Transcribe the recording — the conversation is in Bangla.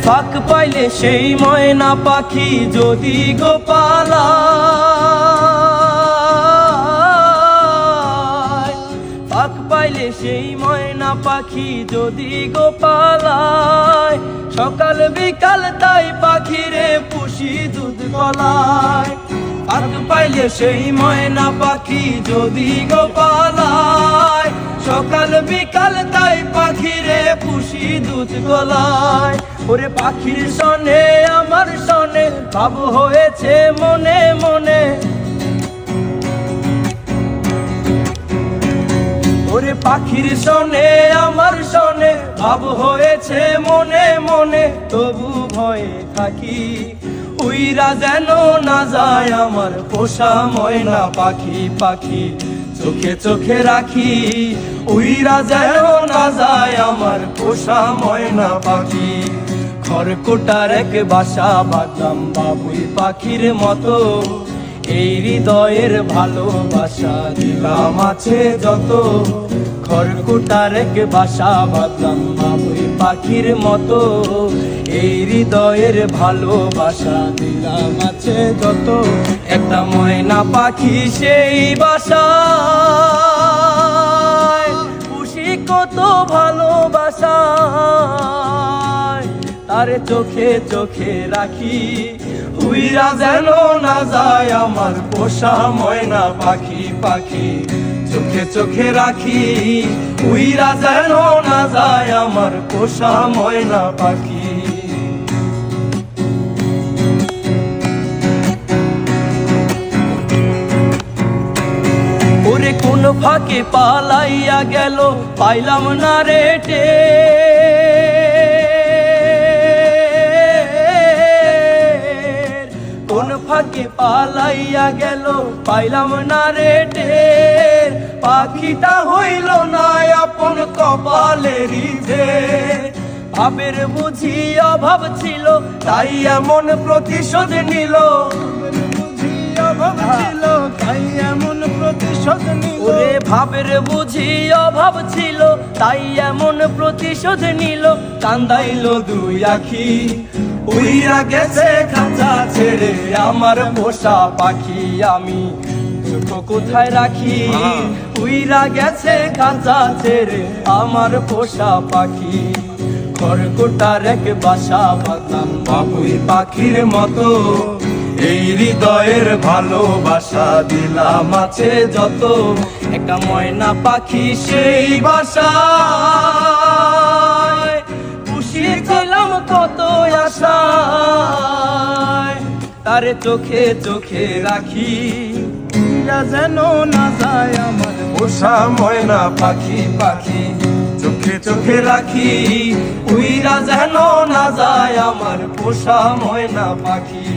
ফাঁক পাইলে সেই ময়না পাখি যদি গোপালায়, ফাঁক পাইলে সেই ময়না পাখি যদি গোপালায়, সকাল বিকাল তাই পাখিরে পুষি দুধ গলায়। ফাঁক পাইলে সেই ময়না পাখি যদি গোপালায়, সকাল বিকাল তাই পাখিরে পুষি দুধ গলায়। ওরে পাখির সনে আমার সনে ভাব হয়েছে মনে মনে, ওরে পাখির সনে আমার সনে ভাব হয়েছে মনে মনে। তবু ভয়ে থাকি উইরা যেন না যায় আমার পোষা ময়না পাখি, পাখি চোখে চোখে রাখি উইরা যেন না যায় আমার পোষা ময়না পাখি। খড়কুটার এক বাসা বাঁধলাম বাবুই পাখির মতো, এই হৃদয়ের ভালোবাসা দিলাম আছে যত। খড়কুটার এক বাসা বাঁধলাম বাবুই পাখির মতো, এই হৃদয়ের ভালোবাসা দিলাম আছে যত। একটা ময়না পাখি সেই বাসায় খুশি কত ভালোবাসায়, তার চোখে চোখে রাখি উইরা যেন না যায় আমার পোষা ময়না পাখি, পাখি চোখে চোখে রাখি উইরা যেন না যায় আমার পোষা ময়না পাখি। ওরে কোন ফাঁকে পালাইয়া গেল পাইলাম না রেটে, কোন ফাঁকে পালাইয়া গেল পাইলাম না রেটে। পাখিটা হইল না আপন কপালেরই যে, ভাবের বুঝি অভাব ছিল তাই এমন প্রতিশোধ নিল, তাই এমন প্রতিশোধ নিল। ওরে ভাবের বুঝি অভাব ছিল তাই এমন প্রতিশোধ নিল। কান্দাইল দুই আখি উইরা গেছে খাঁচা ছেড়ে আমার পোষা পাখি, আমি দুঃখ কোথায় রাখি উইরা গেছে খাঁচা ছেড়ে আমার পোষা পাখি। খড়কুটার এক বাসা বাঁধলাম বাবুই পাখির মতো, এই হৃদয়ের ভালোবাসা দিলাম আছে যত। একটা ময়না পাখি সেই বাসায় পুষিয়েছিলাম কত আশায়, তারে চোখে চোখে রাখি উইরা যেন না যায় আমার পোষা ময়না পাখি, পাখি চোখে চোখে রাখি উইরা যেন না যায় আমার পোষা ময়না পাখি।